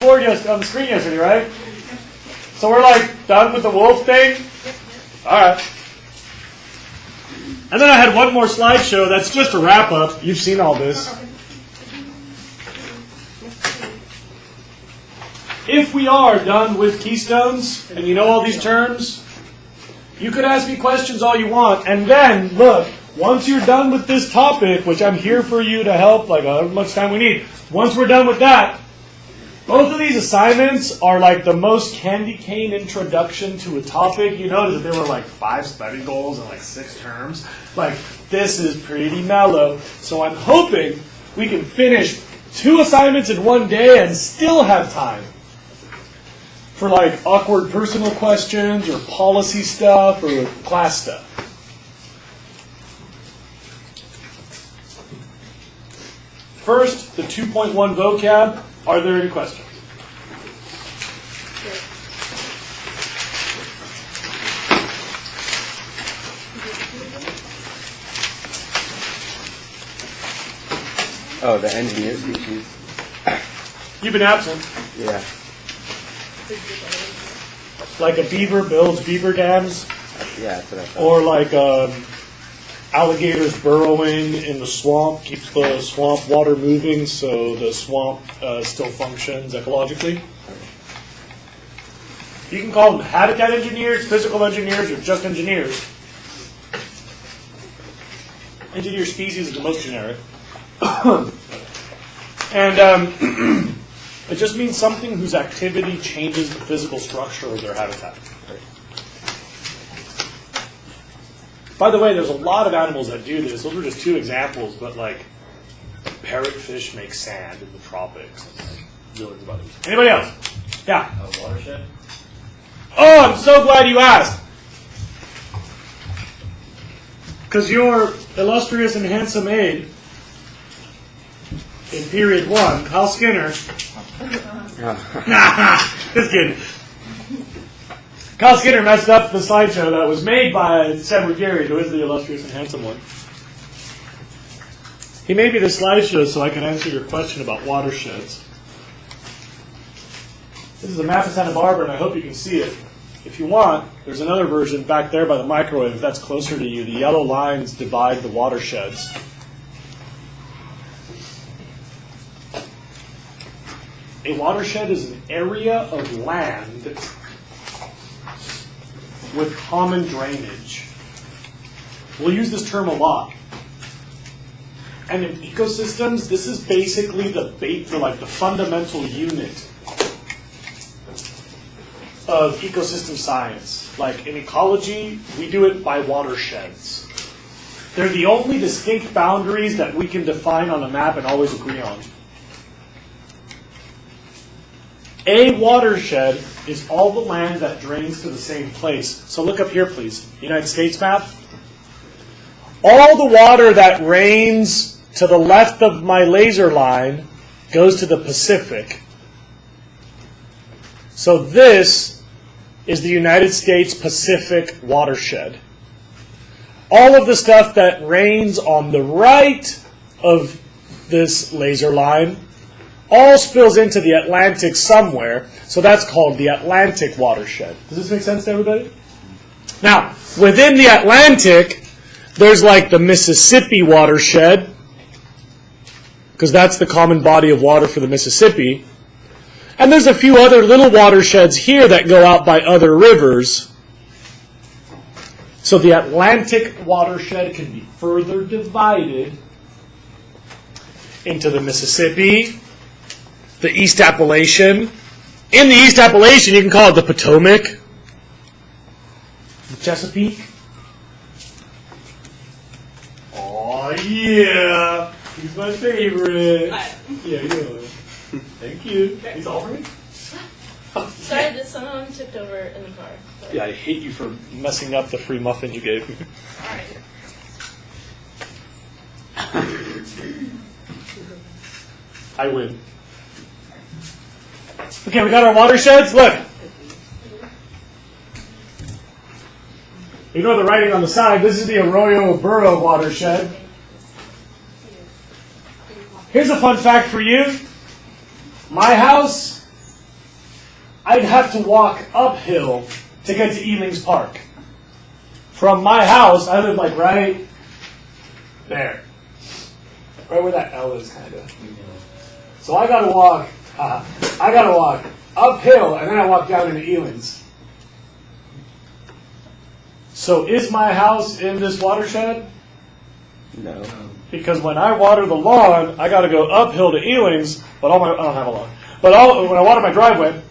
board on the screen yesterday, right? So we're like done with the wolf thing? All right. And then I had one more slideshow that's just a wrap up. You've seen all this. If we are done with keystones, and you know all these terms, you could ask me questions all you want. And then, look, once you're done with this topic, which I'm here for you to help, like however much time we need, once we're done with that, both of these assignments are like the most candy cane introduction to a topic. You notice that there were like 5 study goals and like 6 terms. Like, this is pretty mellow. So I'm hoping we can finish 2 assignments in one day and still have time for like awkward personal questions or policy stuff or class stuff. First, the 2.1 vocab. Are there any questions? Oh, the engineer species. You've been absent. Yeah. Like a beaver builds beaver dams? Yeah, that's what I thought. Or like alligators burrowing in the swamp keeps the swamp water moving so the swamp still functions ecologically. You can call them habitat engineers, physical engineers, or just engineers. Engineer species is the most generic. And it just means something whose activity changes the physical structure of their habitat. By the way, there's a lot of animals that do this. Those were just 2 examples, but like parrotfish make sand in the tropics. And like millions of others. Anybody else? Yeah? A watershed? Oh, I'm so glad you asked. Because your illustrious and handsome aide in period 1, Hal Skinner. Nah, just kidding. Kyle Skinner messed up the slideshow that was made by Edward Gary, who is the illustrious and handsome one. He made me this slideshow so I could answer your question about watersheds. This is a map of Santa Barbara, and I hope you can see it. If you want, there's another version back there by the microwave, if that's closer to you. The yellow lines divide the watersheds. A watershed is an area of land with common drainage. We'll use this term a lot. And in ecosystems, this is basically the fundamental unit of ecosystem science. Like in ecology, we do it by watersheds. They're the only distinct boundaries that we can define on a map and always agree on. A watershed is all the land that drains to the same place. So look up here, please. United States map. All the water that rains to the left of my laser line goes to the Pacific. So this is the United States Pacific watershed. All of the stuff that rains on the right of this laser line all spills into the Atlantic somewhere, so that's called the Atlantic watershed. Does this make sense to everybody? Now, within the Atlantic, there's like the Mississippi watershed, because that's the common body of water for the Mississippi. And there's a few other little watersheds here that go out by other rivers. So the Atlantic watershed can be further divided into the Mississippi, the East Appalachian. In the East Appalachian, you can call it the Potomac, the Chesapeake. Oh, yeah. He's my favorite. Yeah, you know it. Thank you. He's all for me? Sorry that someone tipped over in the car. Sorry. Yeah, I hate you for messing up the free muffin you gave me. Alright. I win. Okay, we got our watersheds. Look. Ignore the writing on the side. This is the Arroyo Burro watershed. Here's a fun fact for you. My house I'd have to walk uphill to get to Ealing's Park. From my house, I live like right there. Right where that L is, kind of. So I gotta walk uphill, and then I walk down into Ealing's. So is my house in this watershed? No. Because when I water the lawn, I got to go uphill to Ealing's, but I don't have a lawn. But when I water my driveway,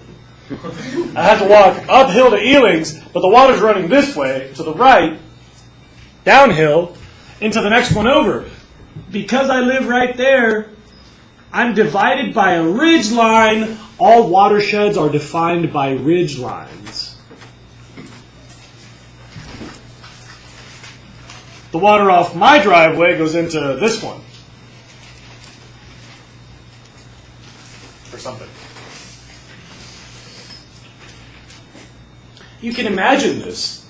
I have to walk uphill to Ealing's, but the water's running this way, to the right, downhill, into the next one over. Because I live right there, I'm divided by a ridge line. All watersheds are defined by ridge lines. The water off my driveway goes into this one. Or something. You can imagine this.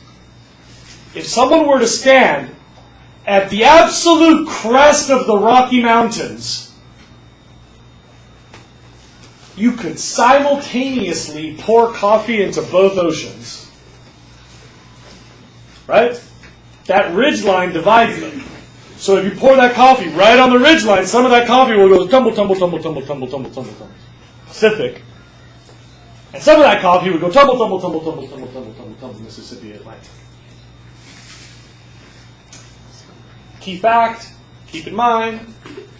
If someone were to stand at the absolute crest of the Rocky Mountains, you could simultaneously pour coffee into both oceans. Right? That ridge line divides them. So if you pour that coffee right on the ridge line, some of that coffee will go tumble, tumble, tumble, tumble, tumble, tumble, tumble, tumble, Pacific. And some of that coffee would go tumble, tumble, tumble, tumble, tumble, tumble, tumble, tumble, Mississippi, Atlantic. Key fact, keep in mind,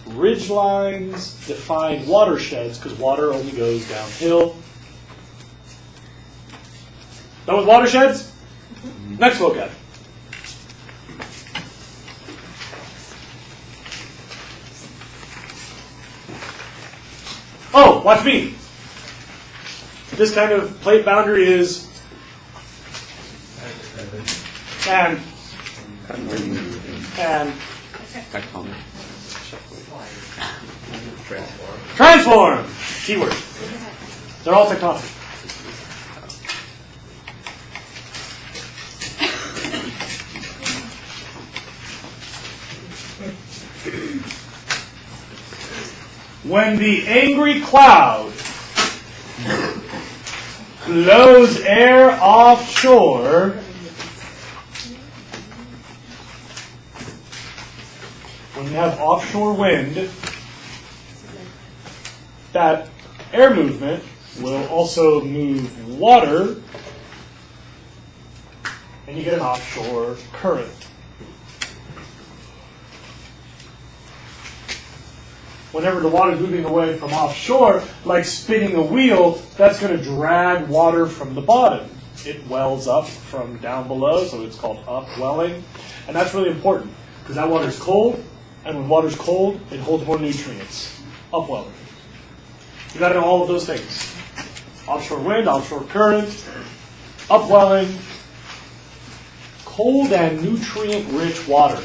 ridge lines define watersheds because water only goes downhill. Done with watersheds? Next vocab. Oh, watch me. This kind of plate boundary is and transform. Keyword. They're all tectonic. When the angry cloud blows air offshore, when you have offshore wind, that air movement will also move water, and you get an offshore current. Whenever the water is moving away from offshore, like spinning a wheel, that's going to drag water from the bottom. It wells up from down below, so it's called upwelling. And that's really important, because that water is cold, and when water's cold, it holds more nutrients. Upwelling. You got to know all of those things. Offshore wind, offshore current, upwelling, cold and nutrient-rich water.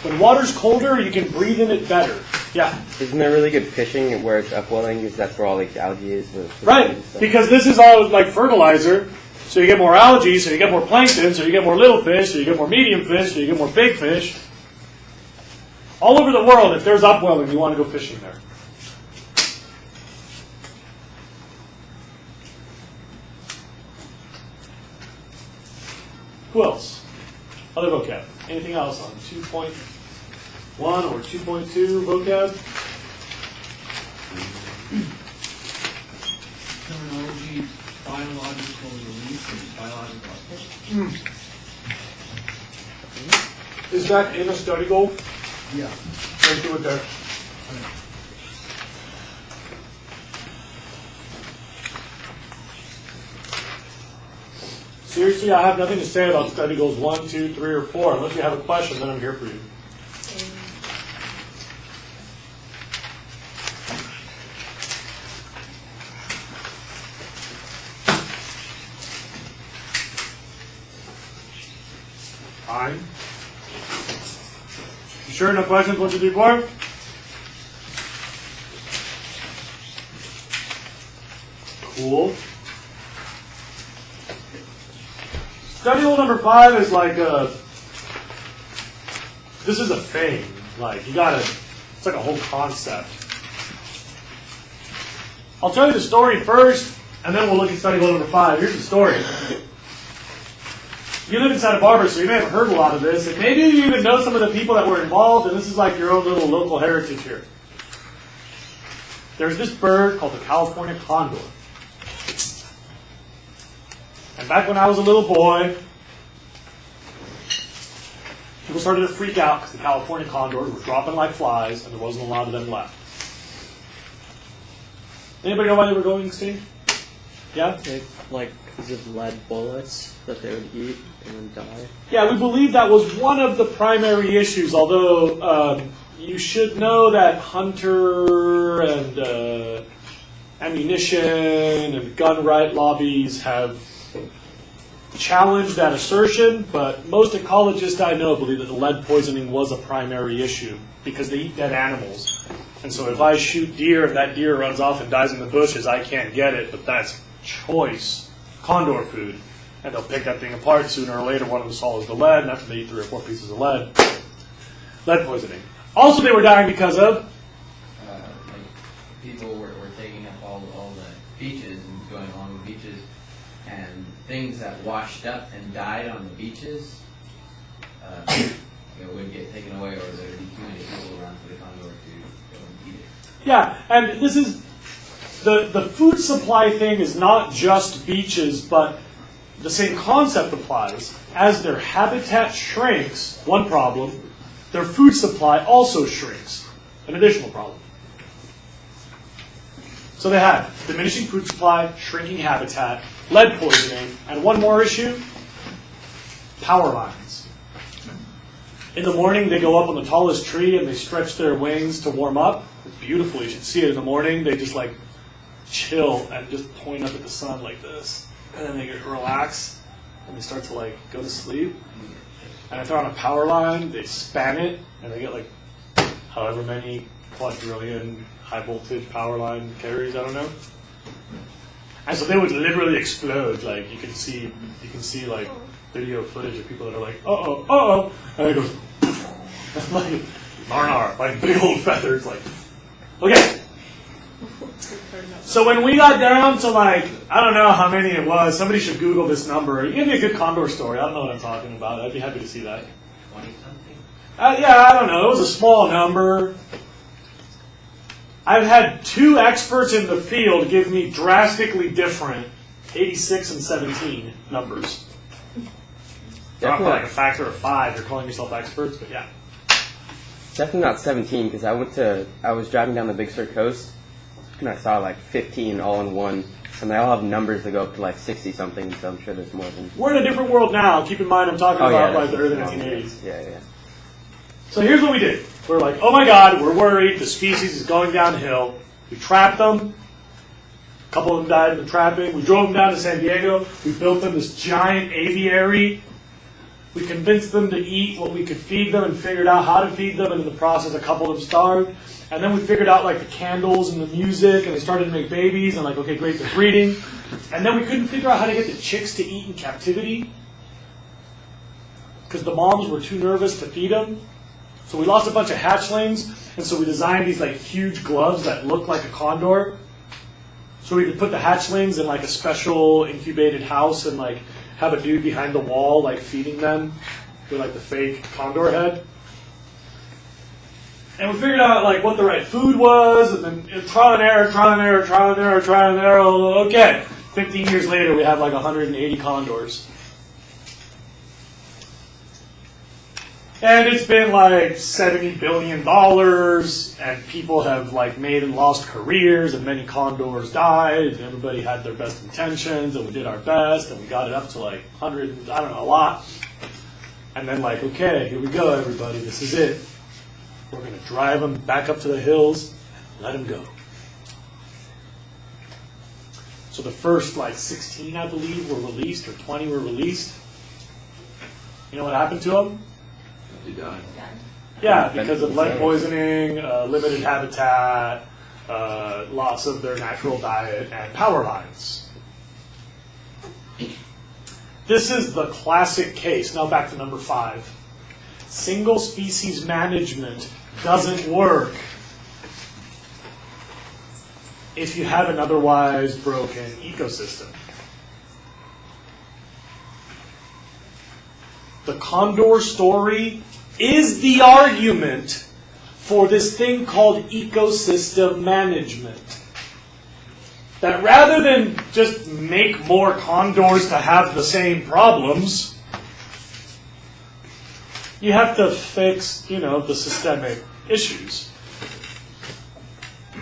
When water's colder, you can breathe in it better. Yeah. Isn't there really good fishing where it's upwelling? Because that's where all like the algae is. Right. Because this is all like fertilizer, so you get more algae, so you get more plankton, so you get more little fish, so you get more medium fish, so you get more big fish. All over the world, if there's upwelling, you want to go fishing there. Who else? Other vocab. Anything else on 2.1 or 2.2 vocab? Terminology, biological release, and biological output. Is that in a study goal? Yeah. Let's do it there. Seriously, I have nothing to say about study goals 1, 2, 3, or 4. Unless you have a question, then I'm here for you. Fine. You sure? No questions? 1, 2, 3, 4? Cool. Study rule number 5 is like this is a thing. Like, you gotta, it's like a whole concept. I'll tell you the story first, And then we'll look at study goal number 5. Here's the story. You live inside of Barber, so you may have heard a lot of this, and maybe you even know some of the people that were involved, and this is like your own little local heritage here. There's this bird called the California condor. And back when I was a little boy, people started to freak out because the California condors were dropping like flies, and there wasn't a lot of them left. Anybody know why they were going extinct? Yeah? Like, is it lead bullets that they would eat and then die? Yeah, we believe that was one of the primary issues, although you should know that hunter and ammunition and gun right lobbies have challenged that assertion, but most ecologists I know believe that the lead poisoning was a primary issue because they eat dead animals. And so if I shoot deer and that deer runs off and dies in the bushes, I can't get it, but that's choice condor food. And they'll pick that thing apart sooner or later. One of them swallows the lead, and after they eat 3 or 4 pieces of lead poisoning. Also, they were dying because of? Like people were taking up all the beaches and going along the beaches, and things that washed up and died on the beaches would get taken away, or there would be too many people around for the condor to go and eat it. Yeah, and this is, the food supply thing is not just beaches, but the same concept applies. As their habitat shrinks, one problem, their food supply also shrinks, an additional problem. So they had diminishing food supply, shrinking habitat, lead poisoning, and one more issue, power lines. In the morning, they go up on the tallest tree and they stretch their wings to warm up. It's beautiful. You should see it in the morning. They just like chill and just point up at the sun like this. And then they get relax and they start to like go to sleep. And if they're on a power line, they span it and they get like however many quadrillion high voltage power line carries, I don't know. And so they would literally explode. Like you can see like video footage of people that are like, uh-oh, and it goes, like, nar, like big old feathers, like, okay. So when we got down to like, I don't know how many it was, somebody should Google this number. Give me a good condor story. I don't know what I'm talking about. I'd be happy to see that. 20-something? Yeah, I don't know. It was a small number. I've had 2 experts in the field give me drastically different 86 and 17 numbers. They're not like a factor of 5. You're calling yourself experts, but yeah. Definitely not 17 because I was driving down the Big Sur coast and I saw like 15 all in one, and they all have numbers that go up to like 60 something. So I'm sure there's more than. We're in a different world now. Keep in mind, I'm talking about like the early 1980s. Yeah. So here's what we did. We're like, oh my God, we're worried. The species is going downhill. We trapped them. A couple of them died in the trapping. We drove them down to San Diego. We built them this giant aviary. We convinced them to eat what we could feed them and figured out how to feed them. And in the process, a couple of them starved. And then we figured out like the candles and the music, and they started to make babies. And like, okay, great, they're breeding. And then we couldn't figure out how to get the chicks to eat in captivity because the moms were too nervous to feed them. So we lost a bunch of hatchlings, and so we designed these like huge gloves that looked like a condor. So we could put the hatchlings in like a special incubated house and like have a dude behind the wall like feeding them with like the fake condor head. And we figured out like what the right food was, and then trial and error. Okay, 15 years later we have like 180 condors. And it's been like $70 billion, and people have like made and lost careers, and many condors died, and everybody had their best intentions, and we did our best, and we got it up to like 100, I don't know, a lot. And then like, okay, here we go, everybody, this is it. We're going to drive them back up to the hills, and let them go. So the first like 16, I believe, were released, or 20 were released. You know what happened to them? They died. Yeah, because of lead poisoning, limited habitat, loss of their natural diet, and power lines. This is the classic case. Now back to number 5. Single species management doesn't work. if you have an otherwise broken ecosystem. The Condor story is the argument for this thing called ecosystem management. That rather than just make more condors to have the same problems, you have to fix, the systemic issues.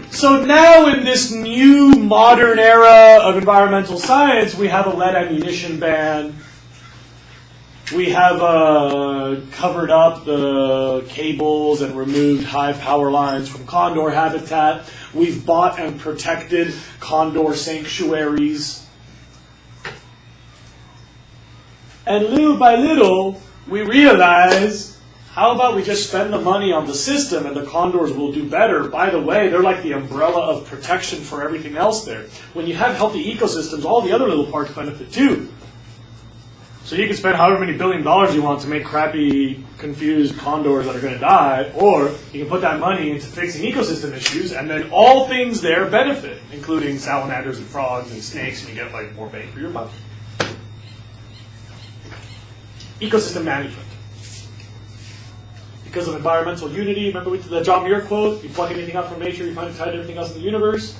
So now in this new modern era of environmental science, we have a lead ammunition ban. We have covered up the cables and removed high power lines from condor habitat. We've bought and protected condor sanctuaries. And little by little, we realize, how about we just spend the money on the system and the condors will do better? By the way, they're like the umbrella of protection for everything else there. When you have healthy ecosystems, all the other little parts benefit too. So you can spend however many $1 billion you want to make crappy, confused condors that are going to die, or you can put that money into fixing ecosystem issues, and then all things there benefit, including salamanders and frogs and snakes, and you get like more bang for your buck. Ecosystem management. Because of environmental unity, remember the John Muir quote, you pluck anything out from nature, you find it tied to everything else in the universe?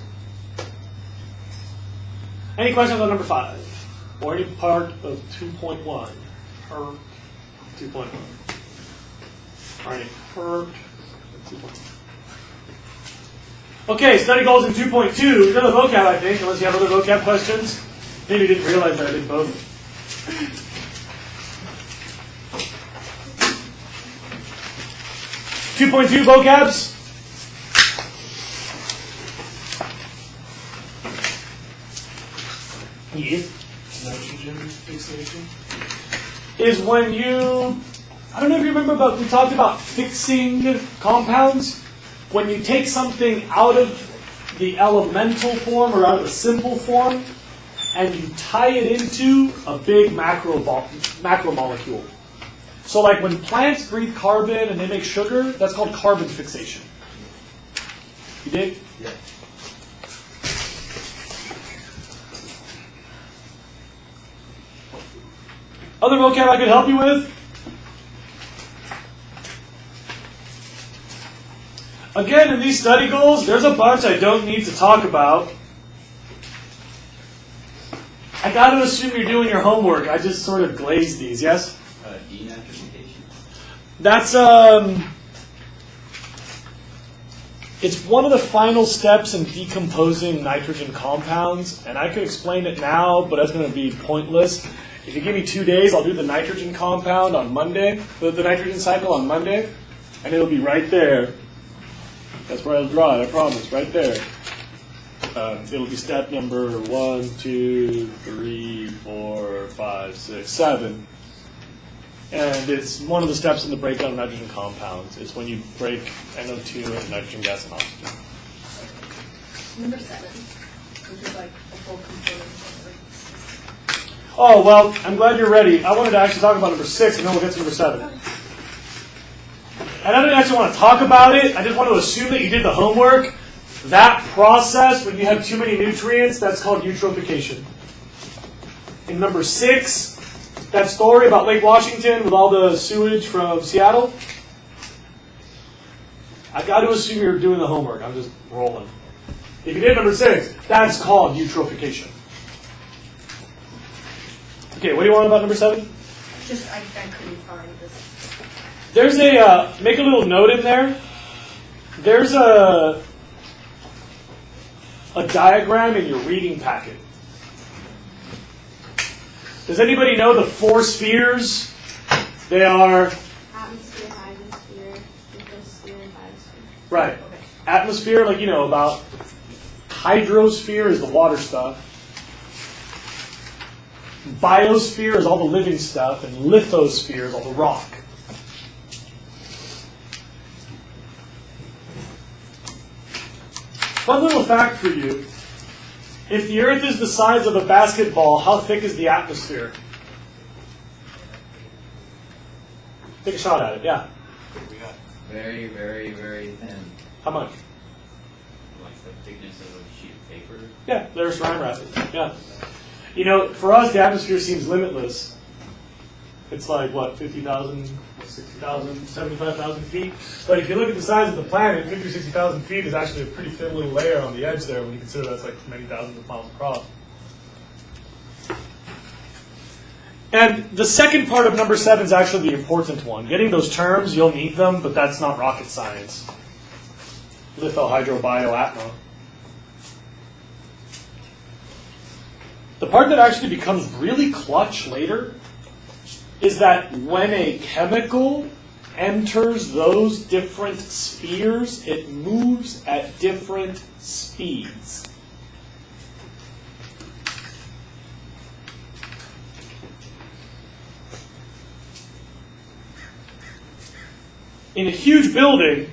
Any questions on number 5? Or any part of 2.1? Or 2.1? Or any part of 2.1? Okay, study goals in 2.2. You've done the vocab, I think, unless you have other vocab questions. Maybe you didn't realize that I did both. 2.2 vocabs. Yes. Nitrogen fixation is when you, I don't know if you remember, but we talked about fixing compounds. When you take something out of the elemental form or out of the simple form and you tie it into a big macromolecule. So like when plants breathe carbon and they make sugar, that's called carbon fixation. You dig? Yeah. Other vocab I could help you with? Again, in these study goals, there's a bunch I don't need to talk about. I got to assume you're doing your homework. I just sort of glazed these, yes? Denitrification. That's, it's one of the final steps in decomposing nitrogen compounds, and I could explain it now, but that's going to be pointless. If you give me 2 days, I'll do the nitrogen compound on Monday, the nitrogen cycle on Monday, and it'll be right there. That's where I'll draw it, I promise, right there. It'll be step number 1, 2, 3, 4, 5, 6, 7. And it's one of the steps in the breakdown of nitrogen compounds. It's when you break NO2 into nitrogen gas and oxygen. Number 7, which is like a full component of Oh, well, I'm glad you're ready. I wanted to actually talk about number 6, and then we'll get to number 7. And I didn't actually want to talk about it. I just want to assume that you did the homework. That process, when you have too many nutrients, that's called eutrophication. In number 6, that story about Lake Washington with all the sewage from Seattle, I got to assume you're doing the homework. I'm just rolling. If you did number 6, that's called eutrophication. Okay, what do you want about number 7? Just, I couldn't find this. There's a, make a little note in there. There's a diagram in your reading packet. Does anybody know the 4 spheres? They are... Atmosphere, hydrosphere, lithosphere, and biosphere. Right. Okay. Atmosphere, like you know about. Hydrosphere is the water stuff. Biosphere is all the living stuff, and lithosphere is all the rock. Fun little fact for you. If the Earth is the size of a basketball, how thick is the atmosphere? Take a shot at it, yeah. Very, very, very thin. How much? Like the thickness of a sheet of vapor. Yeah, there's Rime Rapids. Yeah. You know, for us, the atmosphere seems limitless. It's like, what, 50,000, 60,000, 75,000 feet? But if you look at the size of the planet, 50 or 60,000 feet is actually a pretty thin little layer on the edge there when you consider that's like many thousands of miles across. And the second part of number 7 is actually the important one. Getting those terms, you'll need them, but that's not rocket science. Litho, hydro, bio, atmo. The part that actually becomes really clutch later is that when a chemical enters those different spheres, it moves at different speeds. In a huge building,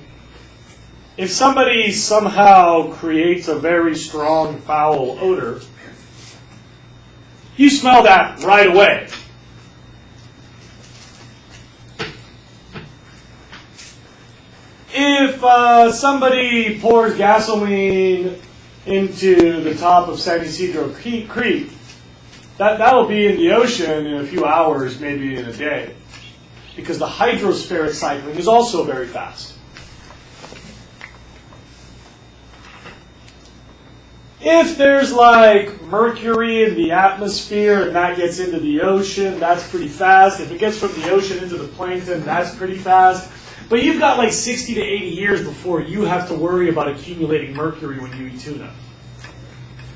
if somebody somehow creates a very strong foul odor, you smell that right away. If somebody pours gasoline into the top of San Ysidro Creek, that'll be in the ocean in a few hours, maybe in a day, because the hydrospheric cycling is also very fast. If there's like mercury in the atmosphere and that gets into the ocean, that's pretty fast. If it gets from the ocean into the plankton, that's pretty fast. But you've got like 60 to 80 years before you have to worry about accumulating mercury when you eat tuna.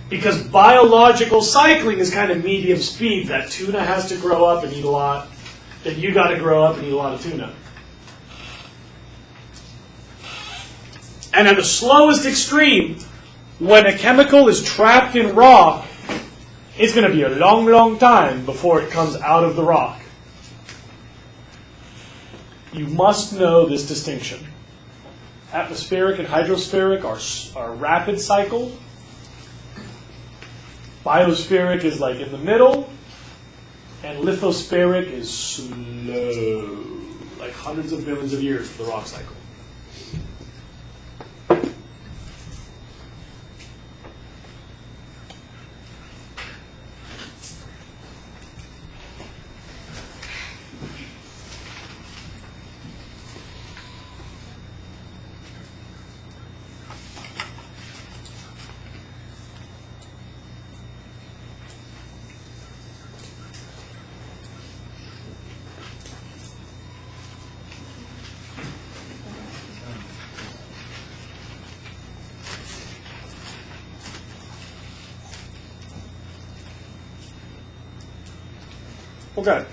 Because biological cycling is kind of medium speed. That tuna has to grow up and eat a lot. Then you got to grow up and eat a lot of tuna. And at the slowest extreme, when a chemical is trapped in rock, it's going to be a long, long time before it comes out of the rock. You must know this distinction. Atmospheric and hydrospheric are rapid cycle. Biospheric is like in the middle. And lithospheric is slow, like hundreds of millions of years for the rock cycle. Okay.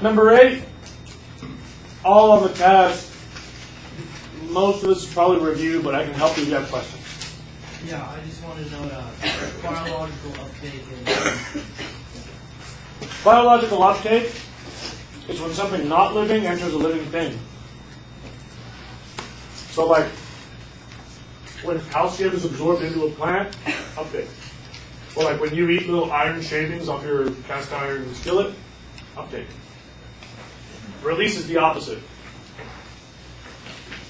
Number 8, all on the test. Most of this is probably review, but I can help you if you have questions. Yeah, I just wanted to know biological uptake. Biological uptake is when something not living enters a living thing. So like, when calcium is absorbed into a plant, uptake. Or like when you eat little iron shavings off your cast iron skillet, uptake. Release is the opposite.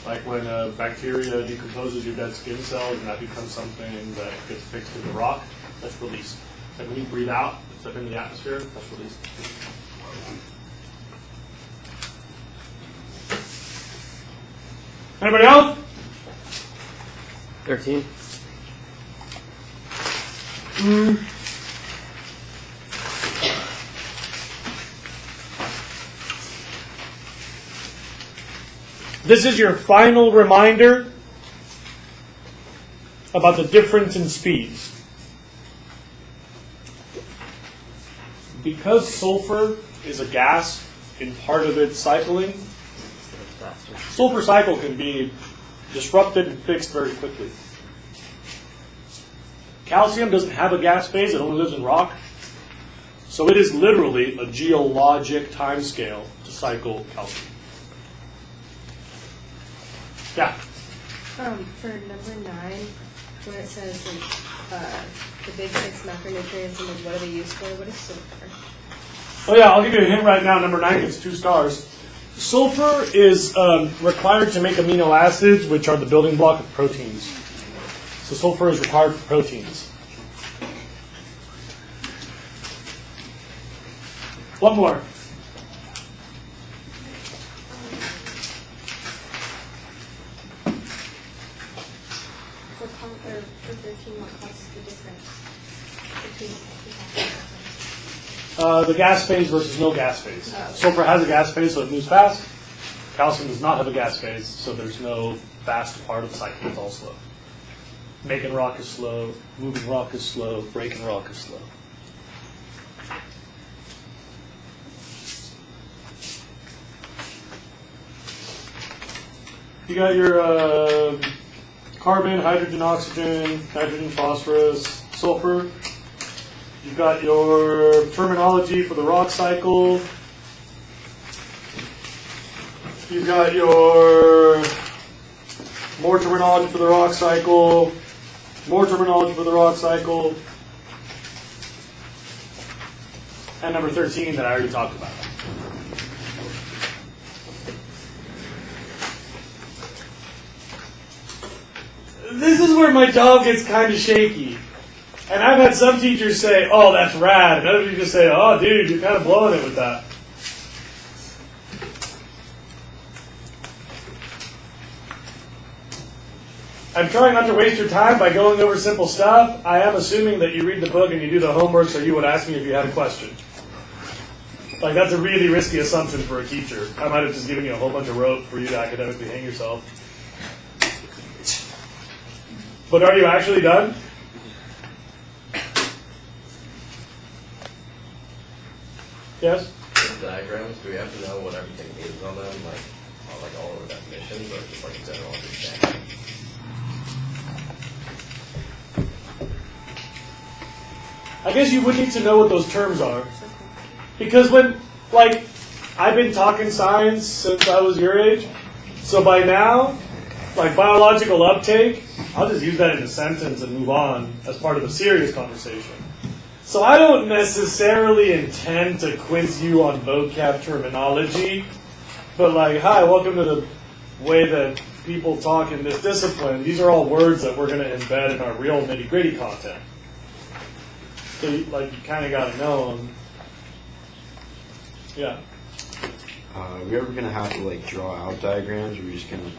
Like when bacteria decomposes your dead skin cells and that becomes something that gets fixed in the rock, that's release. Like when you breathe out, it's up in the atmosphere, that's release. Anybody else? 13. This is your final reminder about the difference in speeds. Because sulfur is a gas in part of its cycling, sulfur cycle can be disrupted and fixed very quickly. Calcium doesn't have a gas phase, it only lives in rock. So it is literally a geologic time scale to cycle calcium. Yeah? For number 9, when it says the big 6 macronutrients and like, what are they used for, what is sulfur? Oh yeah, I'll give you a hint right now. Number 9 gets 2 stars. sulfur is required to make amino acids, which are the building block of proteins. So sulfur is required for proteins. One more. For 13, what causes the difference between The gas phase versus no gas phase. Sulfur has a gas phase, so it moves fast. Calcium does not have a gas phase, so there's no fast part of the cycle. It's all slow. Making rock is slow. Moving rock is slow. Breaking rock is slow. You got your carbon, hydrogen, oxygen, nitrogen, phosphorus, sulfur. You've got your terminology for the rock cycle. You've got your more terminology for the rock cycle, more terminology for the rock cycle, and number 13 that I already talked about. This is where my job gets kind of shaky. And I've had some teachers say, oh, that's rad. And other teachers say, oh, dude, you're kind of blowing it with that. I'm trying not to waste your time by going over simple stuff. I am assuming that you read the book and you do the homework, so you would ask me if you had a question. Like, that's a really risky assumption for a teacher. I might have just given you a whole bunch of rope for you to academically hang yourself. But are you actually done? Yes? The diagrams, do we have to know what everything is on them, like all of the definitions, or just like a general understanding? I guess you would need to know what those terms are. Because when, like, I've been talking science since I was your age, so by now, like biological uptake, I'll just use that in a sentence and move on as part of a serious conversation. So I don't necessarily intend to quiz you on vocab terminology, but like, hi, welcome to the way that people talk in this discipline. These are all words that we're going to embed in our real nitty-gritty content. So you kind of got to know them. Yeah. Are we ever going to have to like draw out diagrams, or are we just going to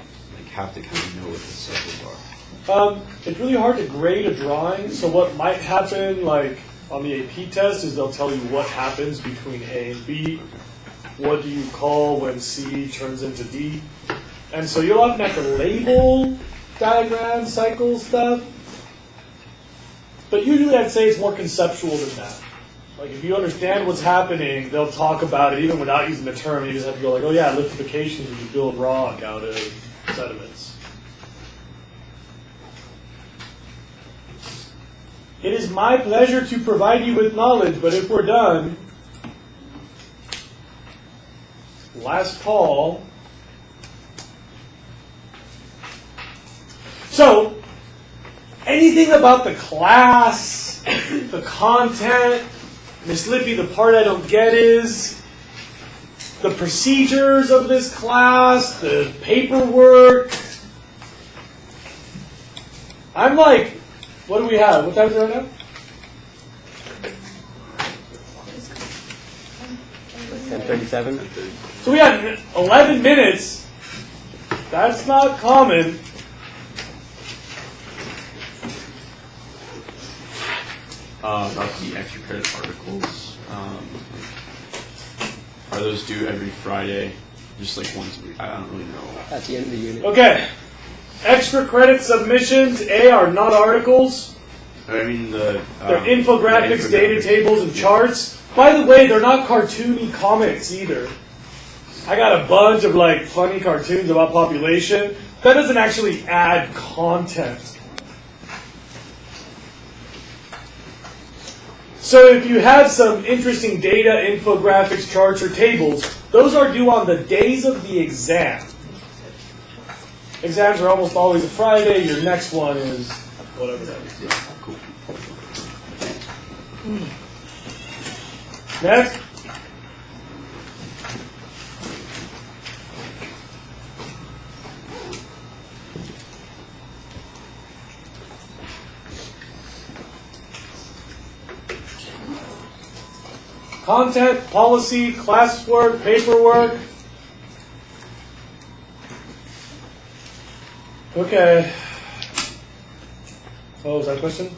have to kind of know what the cycles are? It's really hard to grade a drawing, so what might happen, like on the AP test, is they'll tell you what happens between A and B. What do you call when C turns into D? And so you'll often have to label diagrams, cycle stuff. But usually I'd say it's more conceptual than that. Like if you understand what's happening, they'll talk about it even without using the term. You just have to go like, oh yeah, lithification is you build rock out of sediments. It is my pleasure to provide you with knowledge, but if we're done, last call. So, anything about the class, the content, Miss Lippy, the part I don't get is the procedures of this class, the paperwork. I'm like, what do we have? What time is it right now? 10:37. So we had 11 minutes. That's not common. About the extra credit articles, are those due every Friday? Just like once a week? I don't really know. At the end of the unit. Okay. Extra credit submissions, A, are not articles. I mean the... They're infographics, data tables, and charts. By the way, they're not cartoony comics either. I got a bunch of like funny cartoons about population. That doesn't actually add content. So if you have some interesting data, infographics, charts, or tables, those are due on the days of the exam. Exams are almost always a Friday. Your next one is whatever that is. Yeah, cool. Next. content, policy, classwork, paperwork. Okay. Oh, was that a question? Is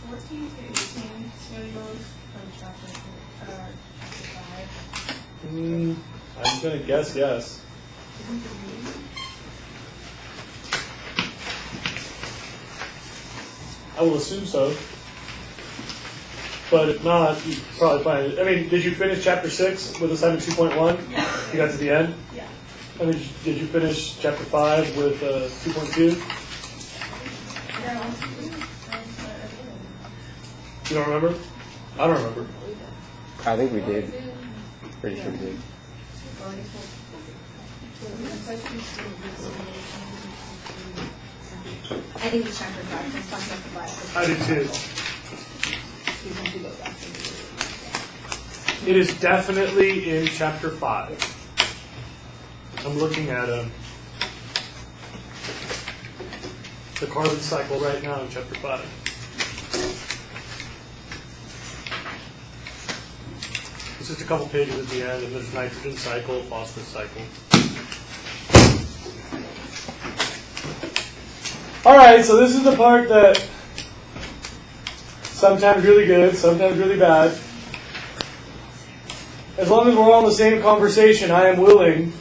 14 to 18 schedules from chapter 5? I'm gonna guess yes. I will assume so. But if not, you probably find it. I mean, did you finish chapter 6 with assignment 2.1? Yeah. You got to the end? Yeah. I mean, did you finish chapter 5 with 2.2? No. You don't remember? I don't remember. I think we did. Pretty sure we did. I think it's chapter 5. It's talking about the Bible. I did too. It is definitely in chapter 5. I'm looking at the carbon cycle right now in chapter 5. It's just a couple pages at the end, and there's nitrogen cycle, phosphorus cycle. Alright, so this is the part that sometimes really good, sometimes really bad. As long as we're all in the same conversation, I am willing